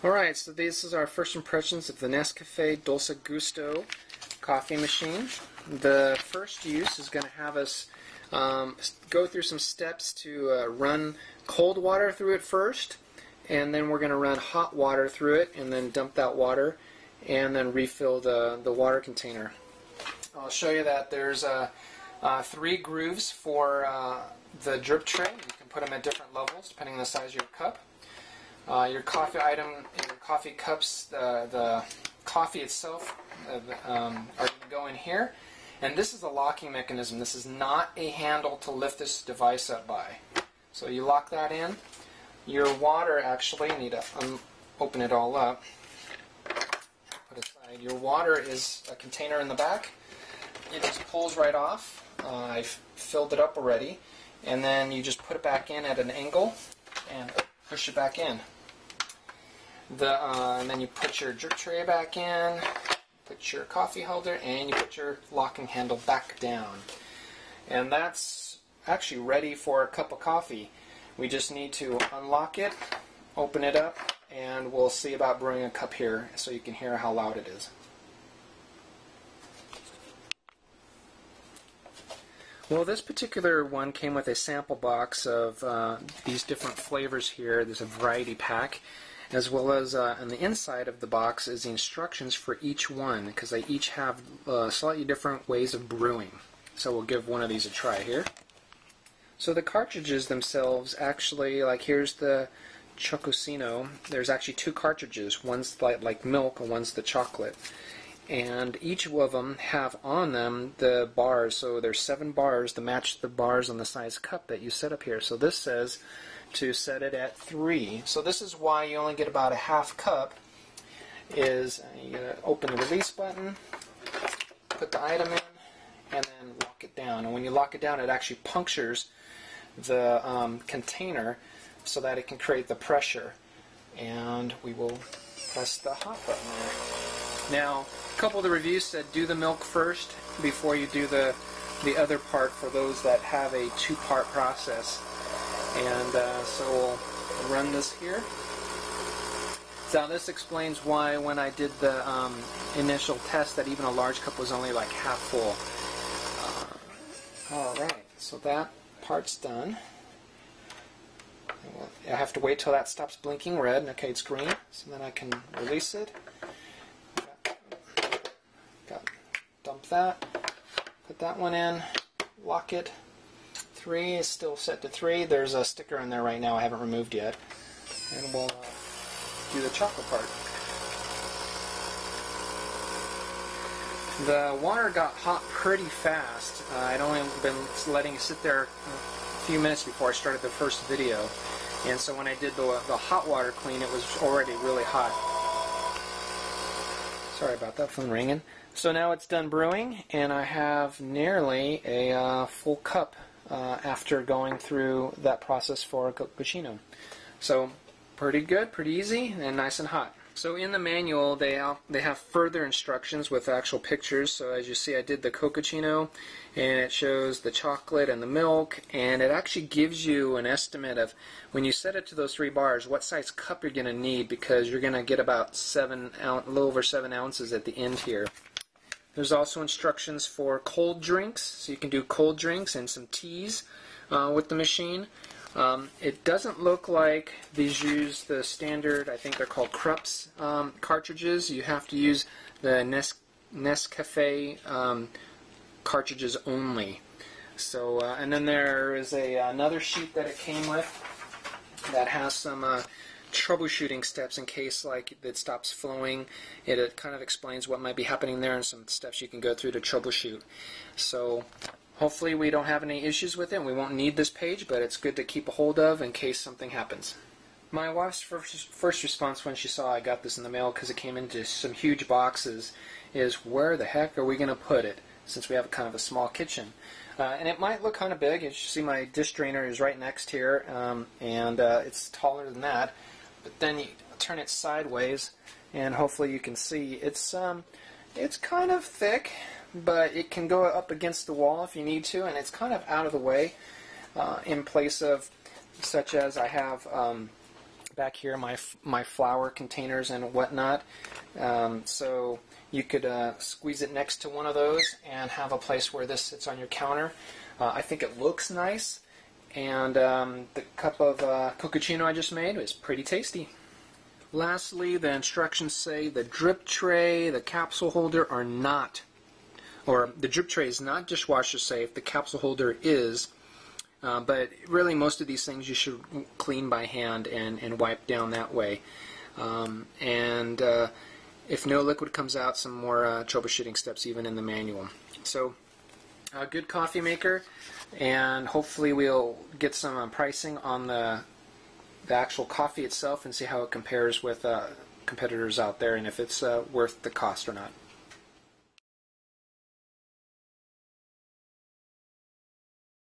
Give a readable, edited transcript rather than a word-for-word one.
Alright, so this is our first impressions of the Nescafe Dolce Gusto coffee machine. The first use is going to have us go through some steps to run cold water through it first, and then we're going to run hot water through it and then dump that water and then refill the water container. I'll show you that there's 3 grooves for the drip tray. You can put them at different levels depending on the size of your cup. Your coffee item, your coffee cups, the coffee itself are going to go in here. And this is a locking mechanism. This is not a handle to lift this device up by. So you lock that in. Your water, actually, you need to open it all up. Put it aside. Your water is a container in the back. It just pulls right off. I've filled it up already. And then you just put it back in at an angle and push it back in. And then you put your drip tray back in, put your coffee holder, and you put your locking handle back down. And that's actually ready for a cup of coffee. We just need to unlock it, open it up, and we'll see about brewing a cup here so you can hear how loud it is. Well, this particular one came with a sample box of these different flavors here. There's a variety pack, as well as on the inside of the box is the instructions for each one, because they each have slightly different ways of brewing. So we'll give one of these a try here. So the cartridges themselves, actually, like here's the Chocosino. There's actually 2 cartridges. One's like milk and one's the chocolate. And each of them have on them the bars. So there's 7 bars to match the bars on the size cup that you set up here. So this says to set it at 3. So this is why you only get about a half cup. Is you open the release button, put the item in, and then lock it down. And when you lock it down, it actually punctures the container so that it can create the pressure. And we will press the hot button there. Now, a couple of the reviews said do the milk first before you do the other part for those that have a 2-part process. And so we'll run this here. So this explains why when I did the initial test that even a large cup was only like half full. Alright, so that part's done. I have to wait till that stops blinking red. Okay, it's green, so then I can release it. Dump that, put that one in, lock it. 3 is still set to 3. There's a sticker in there right now I haven't removed yet. And we'll do the chocolate part. The water got hot pretty fast. I'd only been letting it sit there a few minutes before I started the first video. And so when I did the hot water clean, it was already really hot. Sorry about that, phone ringing. So now it's done brewing, and I have nearly a full cup after going through that process for a cappuccino. So pretty good, pretty easy, and nice and hot. So in the manual, they have further instructions with actual pictures. So as you see, I did the Cocacino, and it shows the chocolate and the milk, and it actually gives you an estimate of, when you set it to those 3 bars, what size cup you're going to need, because you're going to get about a little over 7 ounces at the end here. There's also instructions for cold drinks, so you can do cold drinks and some teas with the machine. It doesn't look like these use the standard, I think they're called Krups cartridges. You have to use the Nescafe cartridges only. So, and then there is another sheet that it came with that has some troubleshooting steps in case like it stops flowing. It kind of explains what might be happening there and some steps you can go through to troubleshoot. So hopefully we don't have any issues with it. We won't need this page, but it's good to keep a hold of in case something happens. My wife's first response when she saw I got this in the mail, because it came into some huge boxes, is where the heck are we going to put it, since we have kind of a small kitchen. And it might look kind of big. As you see, my dish drainer is right next here, and it's taller than that. But then you turn it sideways, and hopefully you can see it's kind of thick, but it can go up against the wall if you need to, and it's kind of out of the way in place of, such as I have back here my flour containers and whatnot. So you could squeeze it next to one of those and have a place where this sits on your counter. I think it looks nice, and the cup of cappuccino I just made was pretty tasty. Lastly, the instructions say the drip tray, the capsule holder are not, or the drip tray is not dishwasher safe. The capsule holder is, but really most of these things you should clean by hand and wipe down that way. If no liquid comes out, some more troubleshooting steps even in the manual. So a good coffee maker, and hopefully we'll get some pricing on the actual coffee itself and see how it compares with competitors out there and if it's worth the cost or not.